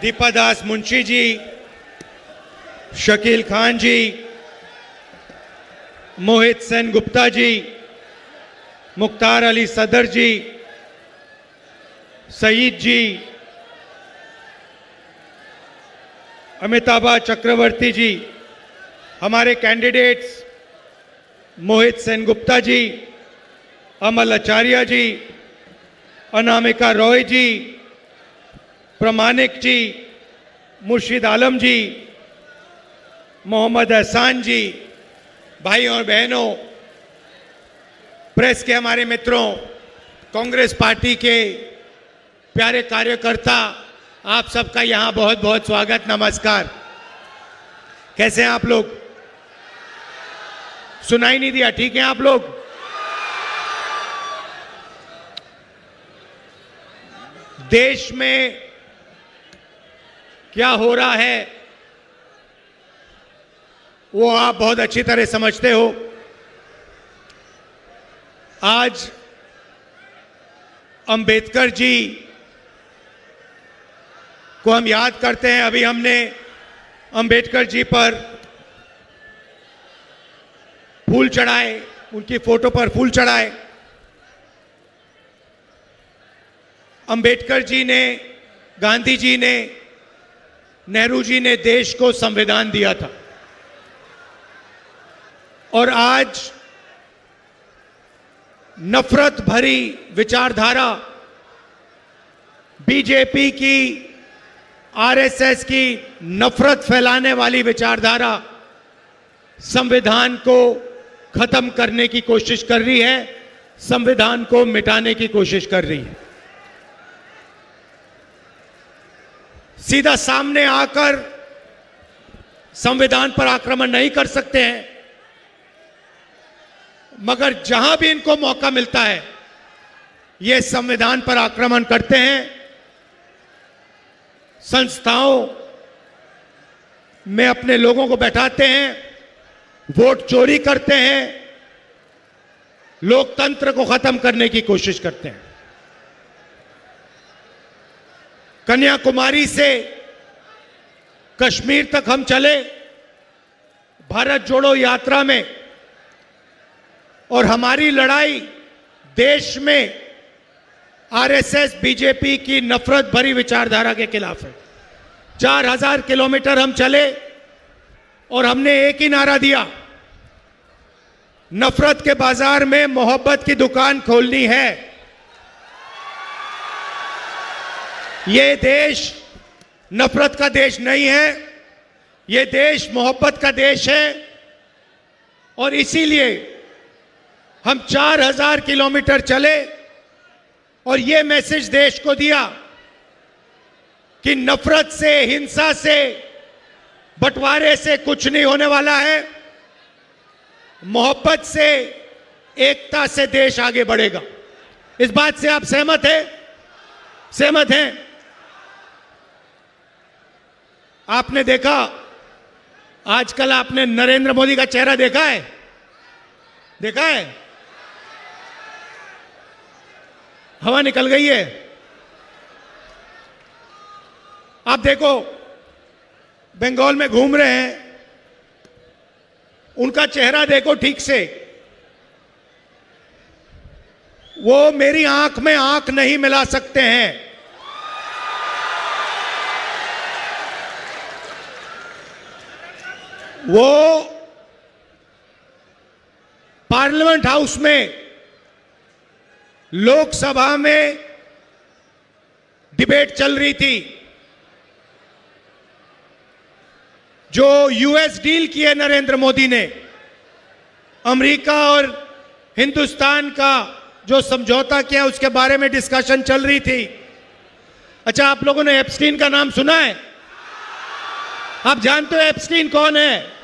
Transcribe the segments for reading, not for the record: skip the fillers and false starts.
दीपादास मुंशी जी, शकील खान जी, मोहित सेन गुप्ता जी, मुख्तार अली सदर जी, सईद जी, अमिताभा चक्रवर्ती जी, हमारे कैंडिडेट्स मोहित सेन गुप्ता जी, अमल आचार्य जी, अनामिका रॉय जी, प्रमाणिक जी, मुर्शिद आलम जी, मोहम्मद एहसान जी, भाइयों और बहनों, प्रेस के हमारे मित्रों, कांग्रेस पार्टी के प्यारे कार्यकर्ता, आप सबका यहाँ बहुत बहुत स्वागत, नमस्कार। कैसे हैं आप लोग? सुनाई नहीं दिया? ठीक है आप लोग? देश में क्या हो रहा है वो आप बहुत अच्छी तरह समझते हो। आज अंबेडकर जी को हम याद करते हैं। अभी हमने अंबेडकर जी पर फूल चढ़ाए, उनकी फोटो पर फूल चढ़ाए। अंबेडकर जी ने, गांधी जी ने, नेहरू जी ने देश को संविधान दिया था और आज नफरत भरी विचारधारा बीजेपी की, आरएसएस की नफरत फैलाने वाली विचारधारा संविधान को खत्म करने की कोशिश कर रही है, संविधान को मिटाने की कोशिश कर रही है। सीधा सामने आकर संविधान पर आक्रमण नहीं कर सकते हैं, मगर जहां भी इनको मौका मिलता है ये संविधान पर आक्रमण करते हैं। संस्थाओं में अपने लोगों को बैठाते हैं, वोट चोरी करते हैं, लोकतंत्र को खत्म करने की कोशिश करते हैं। कन्याकुमारी से कश्मीर तक हम चले भारत जोड़ो यात्रा में, और हमारी लड़ाई देश में आरएसएस, बीजेपी की नफरत भरी विचारधारा के खिलाफ है। 4000 किलोमीटर हम चले और हमने एक ही नारा दिया, नफरत के बाजार में मोहब्बत की दुकान खोलनी है। ये देश नफरत का देश नहीं है, ये देश मोहब्बत का देश है। और इसीलिए हम 4000 किलोमीटर चले और ये मैसेज देश को दिया कि नफरत से, हिंसा से, बंटवारे से कुछ नहीं होने वाला है। मोहब्बत से, एकता से देश आगे बढ़ेगा। इस बात से आप सहमत हैं? सहमत हैं? आपने देखा, आजकल आपने नरेंद्र मोदी का चेहरा देखा है? देखा है? हवा निकल गई है। आप देखो, बंगाल में घूम रहे हैं, उनका चेहरा देखो ठीक से। वो मेरी आंख में आंख नहीं मिला सकते हैं। वो पार्लियामेंट हाउस में, लोकसभा में डिबेट चल रही थी। जो यूएस डील की है नरेंद्र मोदी ने, अमेरिका और हिंदुस्तान का जो समझौता किया, उसके बारे में डिस्कशन चल रही थी। अच्छा, आप लोगों ने एप्स्टीन का नाम सुना है? आप जानते हो एप्स्टीन कौन है?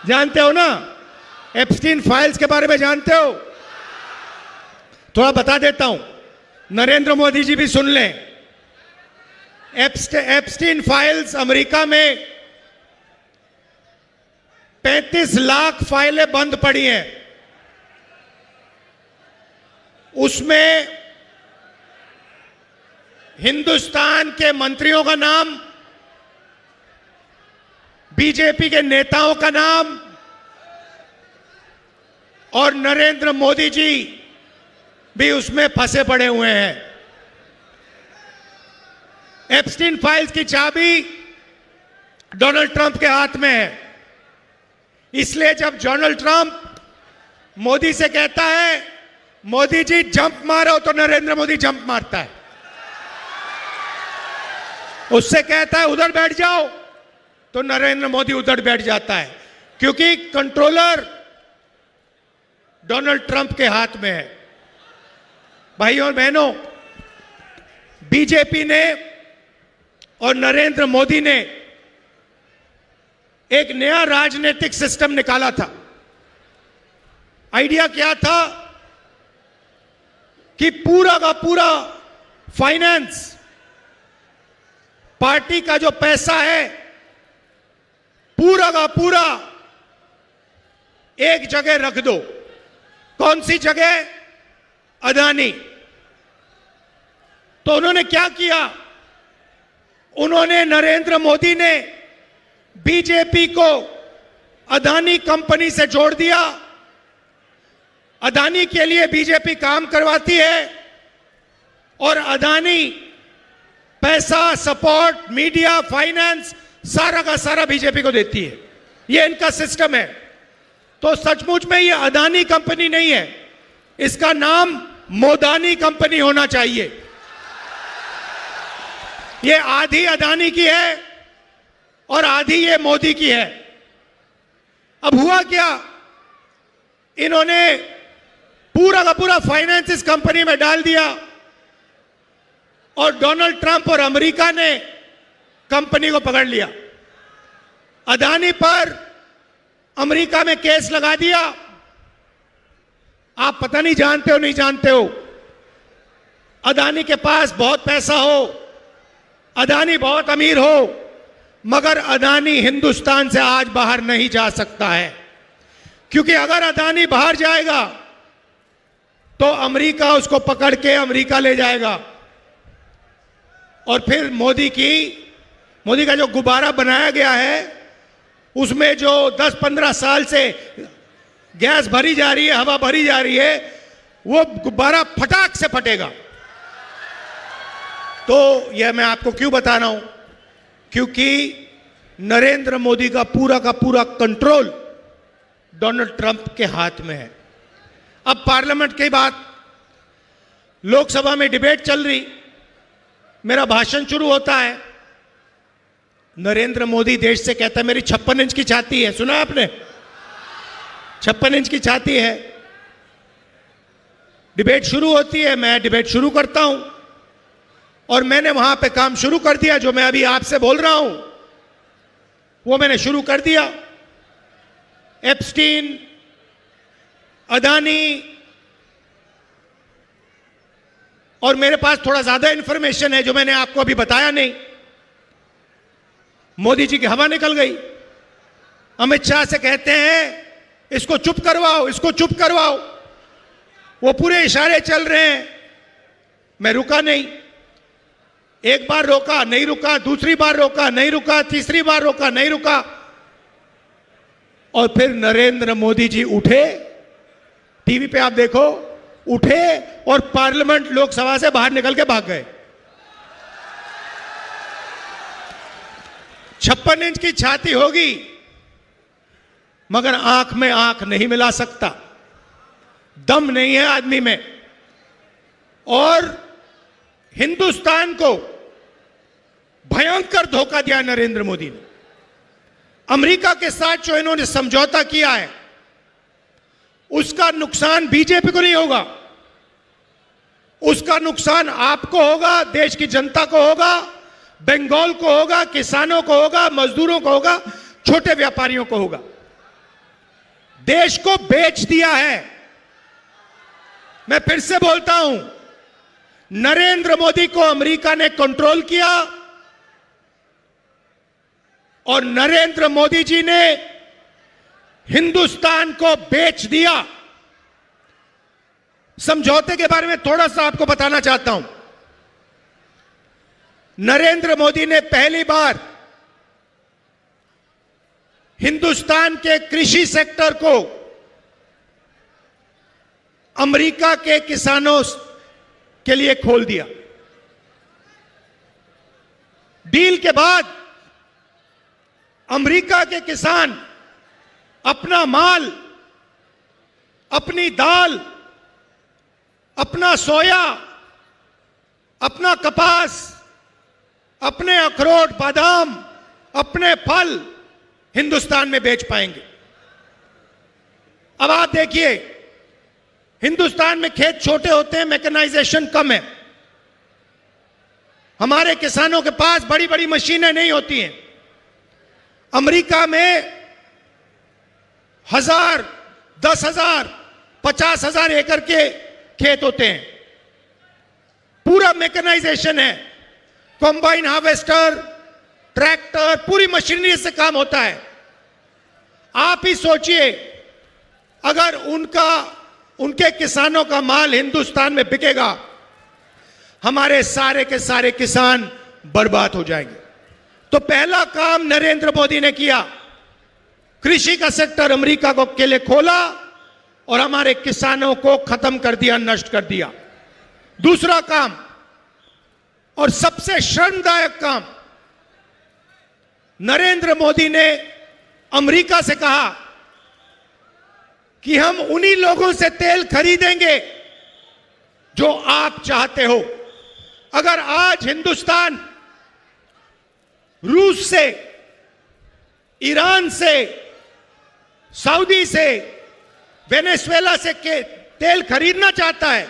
जानते हो ना? एप्स्टीन फाइल्स के बारे में जानते हो? थोड़ा बता देता हूं, नरेंद्र मोदी जी भी सुन लें। एप्स्टीन फाइल्स अमेरिका में 35 लाख फाइलें बंद पड़ी हैं। उसमें हिंदुस्तान के मंत्रियों का नाम बीजेपी के नेताओं का नाम और नरेंद्र मोदी जी भी उसमें फंसे पड़े हुए हैं। एप्स्टीन फाइल्स की चाबी डोनाल्ड ट्रंप के हाथ में है। इसलिए जब डोनाल्ड ट्रंप मोदी से कहता है मोदी जी जंप मारो, तो नरेंद्र मोदी जंप मारता है। उससे कहता है उधर बैठ जाओ, तो नरेंद्र मोदी उधर बैठ जाता है, क्योंकि कंट्रोलर डोनाल्ड ट्रंप के हाथ में है। भाइयों और बहनों, बीजेपी ने और नरेंद्र मोदी ने एक नया राजनीतिक सिस्टम निकाला था। आइडिया क्या था कि पूरा का पूरा फाइनेंस, पार्टी का जो पैसा है, पूरा का पूरा एक जगह रख दो। कौन सी जगह? अदानी। तो उन्होंने क्या किया? उन्होंने, नरेंद्र मोदी ने बीजेपी को अदानी कंपनी से जोड़ दिया। अदानी के लिए बीजेपी काम करवाती है और अदानी पैसा, सपोर्ट, मीडिया, फाइनेंस सारा का सारा बीजेपी को देती है। यह इनका सिस्टम है। तो सचमुच में यह अदानी कंपनी नहीं है, इसका नाम मोदानी कंपनी होना चाहिए। यह आधी अदानी की है और आधी ये मोदी की है। अब हुआ क्या? इन्होंने पूरा का पूरा फाइनेंस इस कंपनी में डाल दिया और डोनाल्ड ट्रंप और अमेरिका ने कंपनी को पकड़ लिया। अदानी पर अमेरिका में केस लगा दिया। आप पता नहीं जानते हो, नहीं जानते हो, अदानी के पास बहुत पैसा हो, अदानी बहुत अमीर हो, मगर अदानी हिंदुस्तान से आज बाहर नहीं जा सकता है। क्योंकि अगर अदानी बाहर जाएगा तो अमेरिका उसको पकड़ के अमेरिका ले जाएगा और फिर मोदी का जो गुब्बारा बनाया गया है, उसमें जो 10-15 साल से गैस भरी जा रही है, हवा भरी जा रही है, वो गुब्बारा फटाक से फटेगा। तो यह मैं आपको क्यों बता रहा हूं? क्योंकि नरेंद्र मोदी का पूरा कंट्रोल डोनाल्ड ट्रंप के हाथ में है। अब पार्लियामेंट की बात, लोकसभा में डिबेट चल रही, मेरा भाषण शुरू होता है, नरेंद्र मोदी देश से कहता है मेरी 56 इंच की छाती है। सुना आपने? 56 इंच की छाती है। डिबेट शुरू होती है, मैं डिबेट शुरू करता हूं और मैंने वहां पे काम शुरू कर दिया। जो मैं अभी आपसे बोल रहा हूं वो मैंने शुरू कर दिया। एप्स्टीन, अदानी, और मेरे पास थोड़ा ज्यादा इंफॉर्मेशन है जो मैंने आपको अभी बताया नहीं। मोदी जी की हवा निकल गई। अमित शाह से कहते हैं इसको चुप करवाओ, इसको चुप करवाओ। वो पूरे इशारे चल रहे हैं, मैं रुका नहीं। एक बार रोका, नहीं रुका, दूसरी बार रोका, नहीं रुका, तीसरी बार रोका, नहीं रुका, और फिर नरेंद्र मोदी जी उठे, टीवी पे आप देखो, उठे और पार्लियामेंट, लोकसभा से बाहर निकल के भाग गए। 56 इंच की छाती होगी मगर आंख में आंख नहीं मिला सकता, दम नहीं है आदमी में। और हिंदुस्तान को भयंकर धोखा दिया नरेंद्र मोदी ने। अमेरिका के साथ जो इन्होंने समझौता किया है उसका नुकसान बीजेपी को नहीं होगा, उसका नुकसान आपको होगा, देश की जनता को होगा, बंगाल को होगा, किसानों को होगा, मजदूरों को होगा, छोटे व्यापारियों को होगा। देश को बेच दिया है। मैं फिर से बोलता हूं, नरेंद्र मोदी को अमेरिका ने कंट्रोल किया और नरेंद्र मोदी जी ने हिंदुस्तान को बेच दिया। समझौते के बारे में थोड़ा सा आपको बताना चाहता हूं। नरेंद्र मोदी ने पहली बार हिंदुस्तान के कृषि सेक्टर को अमेरिका के किसानों के लिए खोल दिया। डील के बाद अमेरिका के किसान अपना माल, अपनी दाल, अपना सोया, अपना कपास, अपने अखरोट, बादाम, अपने फल हिंदुस्तान में बेच पाएंगे। अब आप देखिए, हिंदुस्तान में खेत छोटे होते हैं, मैकेनाइजेशन कम है। हमारे किसानों के पास बड़ी बड़ी मशीनें नहीं होती हैं। अमेरिका में 1000, 10,000, 50,000 एकड़ के खेत होते हैं। पूरा मैकेनाइजेशन है, कंबाइन हार्वेस्टर, ट्रैक्टर, पूरी मशीनरी से काम होता है। आप ही सोचिए, अगर उनके किसानों का माल हिंदुस्तान में बिकेगा, हमारे सारे के सारे किसान बर्बाद हो जाएंगे। तो पहला काम नरेंद्र मोदी ने किया, कृषि का सेक्टर अमेरिका को के लिए खोला और हमारे किसानों को खत्म कर दिया, नष्ट कर दिया। दूसरा काम और सबसे शर्मदायक काम, नरेंद्र मोदी ने अमेरिका से कहा कि हम उन्हीं लोगों से तेल खरीदेंगे जो आप चाहते हो। अगर आज हिंदुस्तान रूस से, ईरान से, सऊदी से, वेनेजुएला से तेल खरीदना चाहता है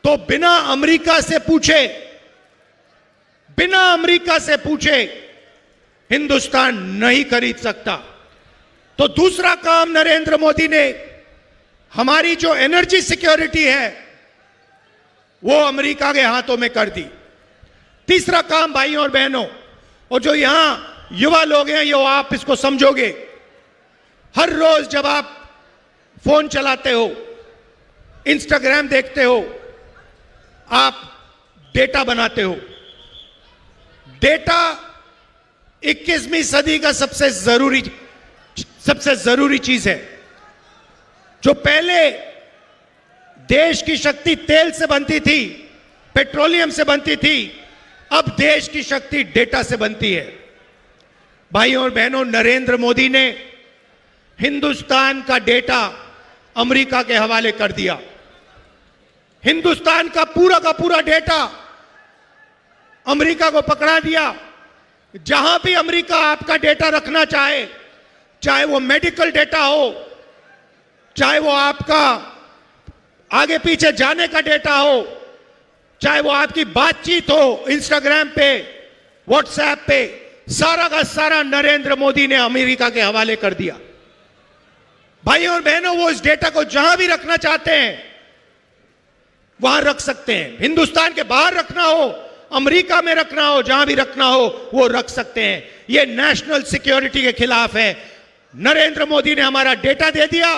तो बिना अमेरिका से पूछे हिंदुस्तान नहीं खरीद सकता। तो दूसरा काम नरेंद्र मोदी ने, हमारी जो एनर्जी सिक्योरिटी है वो अमेरिका के हाथों में कर दी। तीसरा काम भाइयों और बहनों, और जो यहां युवा लोग हैं, ये आप इसको समझोगे, हर रोज जब आप फोन चलाते हो, इंस्टाग्राम देखते हो, आप डेटा बनाते हो। डेटा 21वीं सदी का सबसे जरूरी चीज है। जो पहले देश की शक्ति तेल से बनती थी, पेट्रोलियम से बनती थी, अब देश की शक्ति डेटा से बनती है। भाइयों और बहनों, नरेंद्र मोदी ने हिंदुस्तान का डेटा अमेरिका के हवाले कर दिया। हिंदुस्तान का पूरा डेटा अमेरिका को पकड़ा दिया। जहां भी अमेरिका आपका डेटा रखना चाहे, चाहे वो मेडिकल डेटा हो, चाहे वो आपका आगे पीछे जाने का डेटा हो, चाहे वो आपकी बातचीत हो इंस्टाग्राम पे, व्हाट्सएप पे, सारा का सारा नरेंद्र मोदी ने अमेरिका के हवाले कर दिया। भाइयों और बहनों, वो इस डेटा को जहां भी रखना चाहते हैं वहां रख सकते हैं। हिंदुस्तान के बाहर रखना हो, अमेरिका में रखना हो, जहां भी रखना हो वो रख सकते हैं। ये नेशनल सिक्योरिटी के खिलाफ है। नरेंद्र मोदी ने हमारा डेटा दे दिया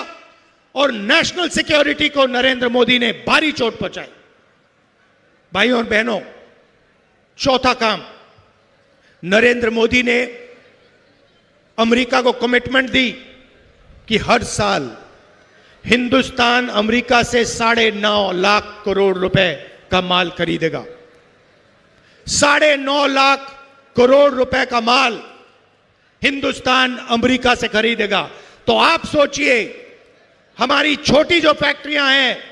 और नेशनल सिक्योरिटी को नरेंद्र मोदी ने भारी चोट पहुंचाई। भाइयों और बहनों, चौथा काम, नरेंद्र मोदी ने अमेरिका को कमिटमेंट दी कि हर साल हिंदुस्तान अमेरिका से 9.5 लाख करोड़ रुपए का माल खरीदेगा। 9.5 लाख करोड़ रुपए का माल हिंदुस्तान अमेरिका से खरीदेगा। तो आप सोचिए, हमारी छोटी जो फैक्ट्रियां हैं,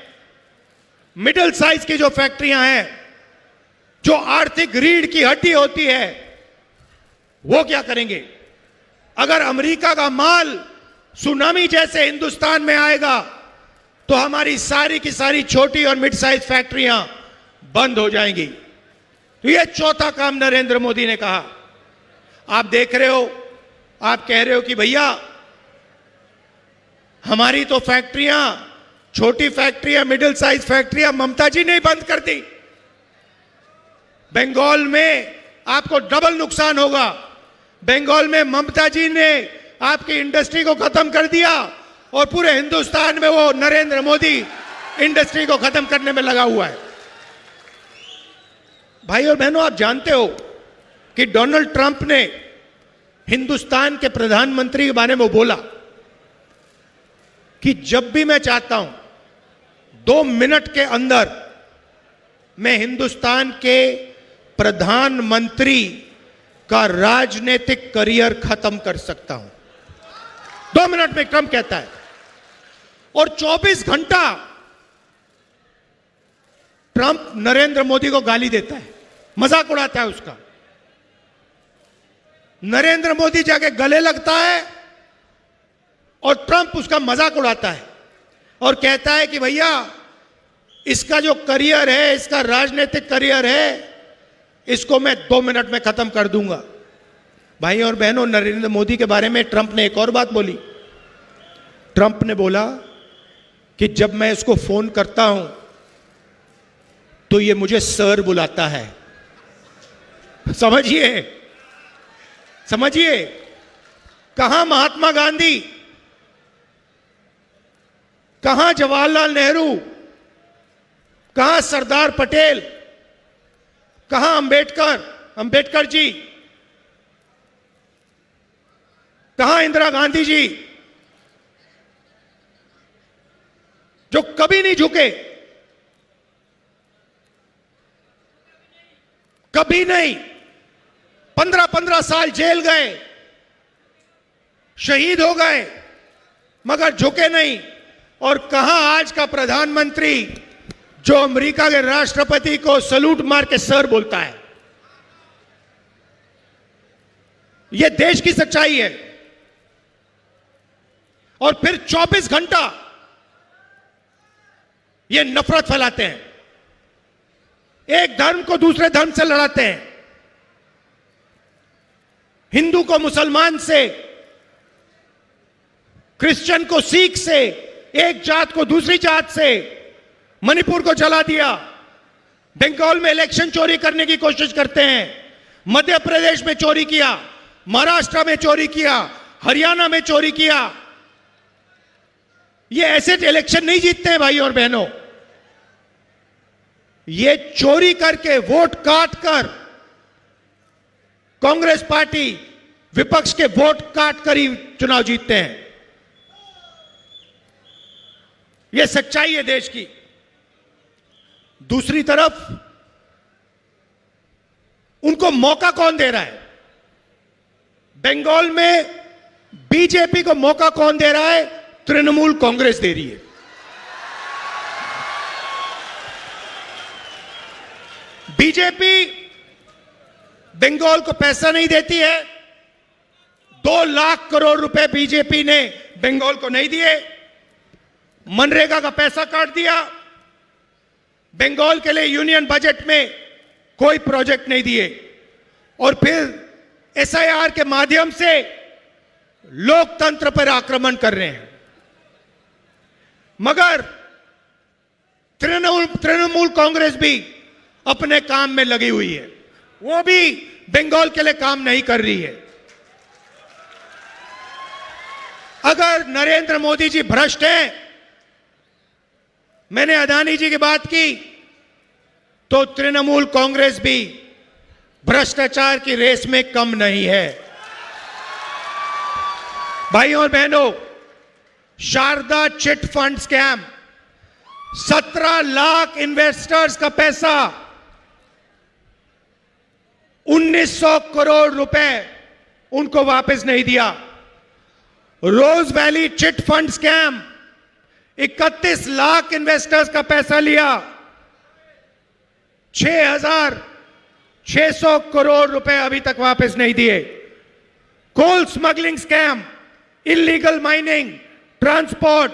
मिडिल साइज की जो फैक्ट्रियां हैं, जो आर्थिक रीढ़ की हड्डी होती है, वो क्या करेंगे? अगर अमेरिका का माल सुनामी जैसे हिंदुस्तान में आएगा तो हमारी सारी की सारी छोटी और मिड साइज फैक्ट्रियां बंद हो जाएंगी। तो यह चौथा काम नरेंद्र मोदी ने कहा। आप देख रहे हो, आप कह रहे हो कि भैया हमारी तो फैक्ट्रियां, छोटी फैक्ट्रियां, मिडिल साइज फैक्ट्रियां ममता जी ने बंद कर दी। बंगाल में आपको डबल नुकसान होगा। बंगाल में ममता जी ने आपकी इंडस्ट्री को खत्म कर दिया और पूरे हिंदुस्तान में वो नरेंद्र मोदी इंडस्ट्री को खत्म करने में लगा हुआ है। भाई और बहनों, आप जानते हो कि डोनाल्ड ट्रंप ने हिंदुस्तान के प्रधानमंत्री के बारे में वो बोला कि जब भी मैं चाहता हूं 2 मिनट के अंदर मैं हिंदुस्तान के प्रधानमंत्री का राजनीतिक करियर खत्म कर सकता हूं। 2 मिनट में ट्रंप कहता है। और 24 घंटा ट्रंप नरेंद्र मोदी को गाली देता है, मजाक उड़ाता है उसका। नरेंद्र मोदी जाके गले लगता है और ट्रंप उसका मजाक उड़ाता है और कहता है कि भैया इसका जो करियर है, इसका राजनीतिक करियर है, इसको मैं 2 मिनट में खत्म कर दूंगा। भाई और बहनों, नरेंद्र मोदी के बारे में ट्रंप ने एक और बात बोली। ट्रंप ने बोला कि जब मैं इसको फोन करता हूं तो ये मुझे सर बुलाता है। समझिए, समझिए, कहां महात्मा गांधी, कहां जवाहरलाल नेहरू, कहां सरदार पटेल, कहां अंबेडकर जी, कहां इंदिरा गांधी जी, जो कभी नहीं झुके, कभी नहीं। 15-15 साल जेल गए, शहीद हो गए, मगर झुके नहीं। और कहां आज का प्रधानमंत्री जो अमेरिका के राष्ट्रपति को सलूट मार के सर बोलता है। यह देश की सच्चाई है। और फिर 24 घंटा ये नफरत फैलाते हैं, एक धर्म को दूसरे धर्म से लड़ाते हैं, हिंदू को मुसलमान से, क्रिश्चियन को सिख से, एक जात को दूसरी जात से। मणिपुर को जला दिया, बंगाल में इलेक्शन चोरी करने की कोशिश करते हैं, मध्य प्रदेश में चोरी किया, महाराष्ट्र में चोरी किया, हरियाणा में चोरी किया। ये ऐसे इलेक्शन नहीं जीतते हैं भाई और बहनों। ये चोरी करके, वोट काट कर, कांग्रेस पार्टी विपक्ष के वोट काट कर ही चुनाव जीतते हैं। यह सच्चाई है देश की। दूसरी तरफ उनको मौका कौन दे रहा है? बंगाल में बीजेपी को मौका कौन दे रहा है? तृणमूल कांग्रेस दे रही है। बीजेपी बंगाल को पैसा नहीं देती है। 2 लाख करोड़ रुपए बीजेपी ने बंगाल को नहीं दिए। मनरेगा का पैसा काट दिया। बंगाल के लिए यूनियन बजट में कोई प्रोजेक्ट नहीं दिए। और फिर एसआईआर के माध्यम से लोकतंत्र पर आक्रमण कर रहे हैं। मगर तृणमूल कांग्रेस भी अपने काम में लगी हुई है। वो भी बंगाल के लिए काम नहीं कर रही है। अगर नरेंद्र मोदी जी भ्रष्ट हैं, मैंने अदानी जी की बात की, तो तृणमूल कांग्रेस भी भ्रष्टाचार की रेस में कम नहीं है। भाइयों और बहनों, Sharda chit fund scam, 17 lakh investors का पैसा, 1900 करोड़ रुपए उनको वापस नहीं दिया। Rose Valley chit fund scam, 31 lakh investors का पैसा लिया, 6,600 करोड़ रुपए अभी तक वापस नहीं दिए। Coal smuggling scam, illegal mining, transport,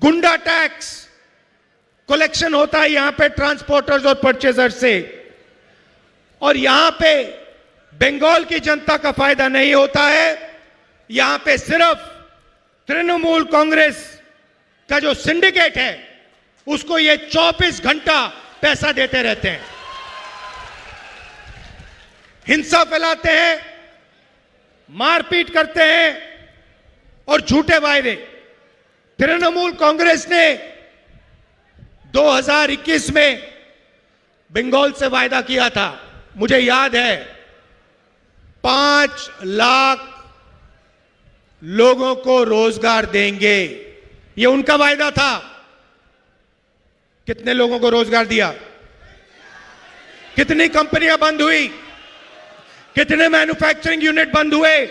goonda tax collection होता है यहां पे ट्रांसपोर्टर्स और परचेजर्स से, और यहां पे बंगाल की जनता का फायदा नहीं होता है। यहां पे सिर्फ तृणमूल कांग्रेस का जो सिंडिकेट है उसको ये 24 घंटा पैसा देते रहते हैं, हिंसा फैलाते हैं, मारपीट करते हैं और झूठे वायदे। तृणमूल कांग्रेस ने 2021 में बंगाल से वायदा किया था, मुझे याद है, 5 लाख लोगों को रोजगार देंगे, ये उनका वायदा था। कितने लोगों को रोजगार दिया? कितनी कंपनियां बंद हुई? कितने मैन्युफैक्चरिंग यूनिट बंद हुए?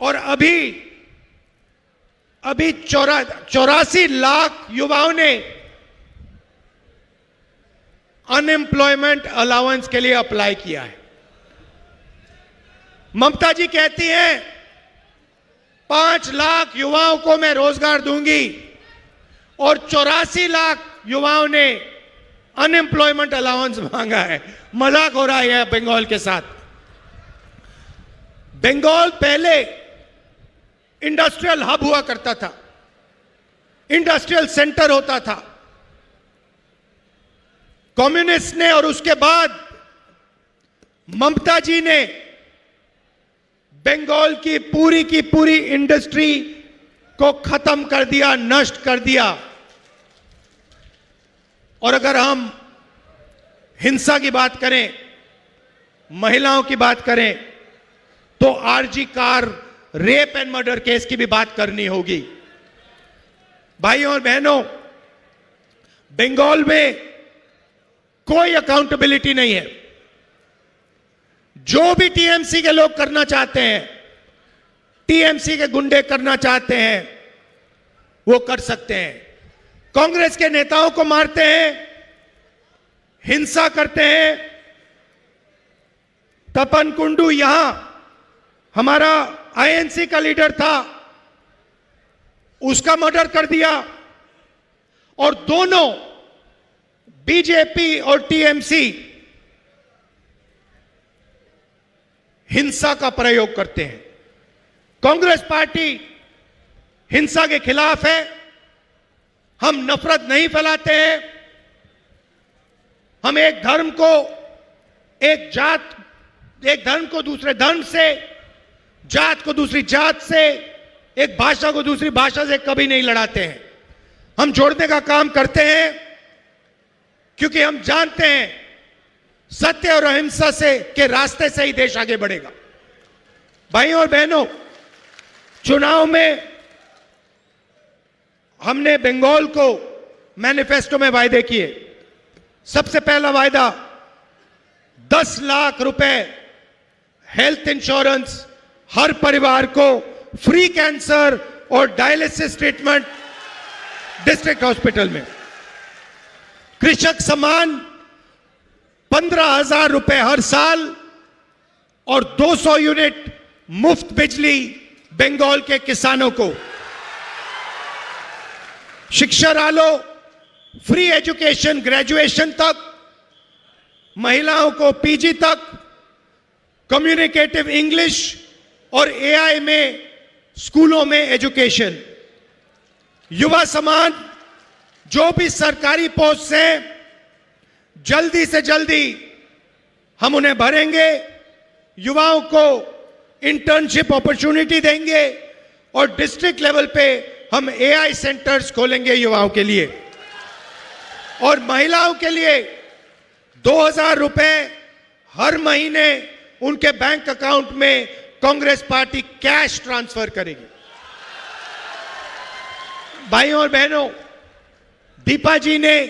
और अभी 84 लाख युवाओं ने अनएम्प्लॉयमेंट अलाउंस के लिए अप्लाई किया है। ममता जी कहती हैं 5 लाख युवाओं को मैं रोजगार दूंगी और 84 लाख युवाओं ने अनएम्प्लॉयमेंट अलाउंस मांगा है। मजाक हो रहा है बंगाल के साथ। बंगाल पहले इंडस्ट्रियल हब हुआ करता था, इंडस्ट्रियल सेंटर होता था। कम्युनिस्ट ने और उसके बाद ममता जी ने बंगाल की पूरी इंडस्ट्री को खत्म कर दिया, नष्ट कर दिया। और अगर हम हिंसा की बात करें, महिलाओं की बात करें, तो RG Kar rape and murder case की भी बात करनी होगी। भाइयों और बहनों, बंगाल में कोई अकाउंटेबिलिटी नहीं है। जो भी टीएमसी के लोग करना चाहते हैं, टीएमसी के गुंडे करना चाहते हैं, वो कर सकते हैं। कांग्रेस के नेताओं को मारते हैं, हिंसा करते हैं। तपन कुंडू यहां हमारा आईएनसी का लीडर था, उसका मर्डर कर दिया। और दोनों बीजेपी और टीएमसी हिंसा का प्रयोग करते हैं। कांग्रेस पार्टी हिंसा के खिलाफ है। हम नफरत नहीं फैलाते हैं। हम एक धर्म को दूसरे धर्म से, जात को दूसरी जात से, एक भाषा को दूसरी भाषा से कभी नहीं लड़ाते हैं। हम जोड़ने का काम करते हैं, क्योंकि हम जानते हैं सत्य और अहिंसा से के रास्ते से ही देश आगे बढ़ेगा। भाइयों और बहनों, चुनाव में हमने बंगाल को मैनिफेस्टो में वायदे किए। सबसे पहला वायदा 10 लाख रुपए हेल्थ इंश्योरेंस हर परिवार को, फ्री कैंसर और डायलिसिस ट्रीटमेंट डिस्ट्रिक्ट हॉस्पिटल में। कृषक सम्मान 15,000 रुपए हर साल और 200 यूनिट मुफ्त बिजली बंगाल के किसानों को। शिक्षा आलो, फ्री एजुकेशन ग्रेजुएशन तक, महिलाओं को पीजी तक, कम्युनिकेटिव इंग्लिश और एआई में स्कूलों में एजुकेशन। युवा सम्मान, जो भी सरकारी पोस्ट हैं जल्दी से जल्दी हम उन्हें भरेंगे, युवाओं को इंटर्नशिप अपॉर्चुनिटी देंगे और डिस्ट्रिक्ट लेवल पे हम एआई सेंटर्स खोलेंगे युवाओं के लिए। और महिलाओं के लिए 2,000 रुपए हर महीने उनके बैंक अकाउंट में कांग्रेस पार्टी कैश ट्रांसफर करेगी। भाइयों और बहनों, दीपा जी ने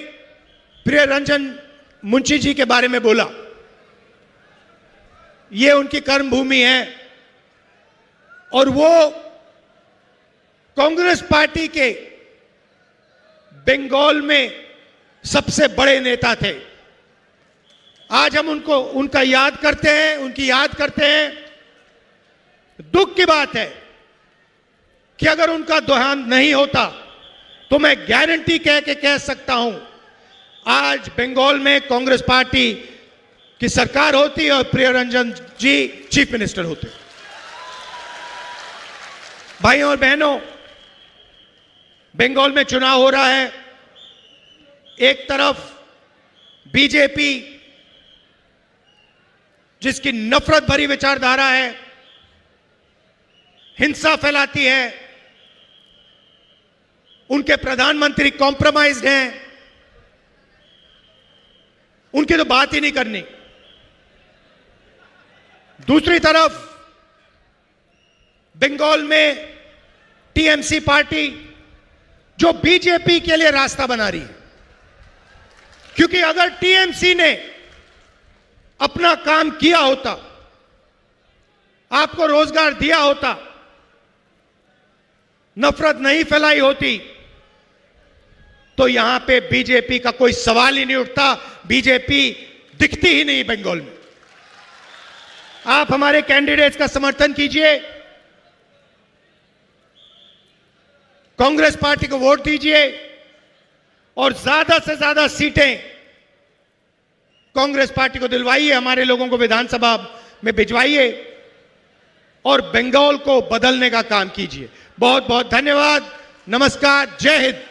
प्रिय रंजन मुंशी जी के बारे में बोला। ये उनकी कर्म भूमि है और वो कांग्रेस पार्टी के बंगाल में सबसे बड़े नेता थे। आज हम उनका याद करते हैं, उनकी याद करते हैं। दुख की बात है कि अगर उनका देहांत नहीं होता तो मैं गारंटी कह सकता हूं, आज बंगाल में कांग्रेस पार्टी की सरकार होती और प्रिय रंजन जी चीफ मिनिस्टर होते। भाइयों और बहनों, बंगाल में चुनाव हो रहा है। एक तरफ बीजेपी, जिसकी नफरत भरी विचारधारा है, हिंसा फैलाती है, उनके प्रधानमंत्री कॉम्प्रोमाइज्ड हैं, उनकी तो बात ही नहीं करनी। दूसरी तरफ बंगाल में टीएमसी पार्टी जो बीजेपी के लिए रास्ता बना रही है, क्योंकि अगर टीएमसी ने अपना काम किया होता, आपको रोजगार दिया होता, नफरत नहीं फैलाई होती, तो यहां पे बीजेपी का कोई सवाल ही नहीं उठता, बीजेपी दिखती ही नहीं बंगाल में। आप हमारे कैंडिडेट्स का समर्थन कीजिए, कांग्रेस पार्टी को वोट दीजिए और ज्यादा से ज्यादा सीटें कांग्रेस पार्टी को दिलवाइए, हमारे लोगों को विधानसभा में भिजवाइए और बंगाल को बदलने का काम कीजिए। बहुत बहुत धन्यवाद। नमस्कार। जय हिंद।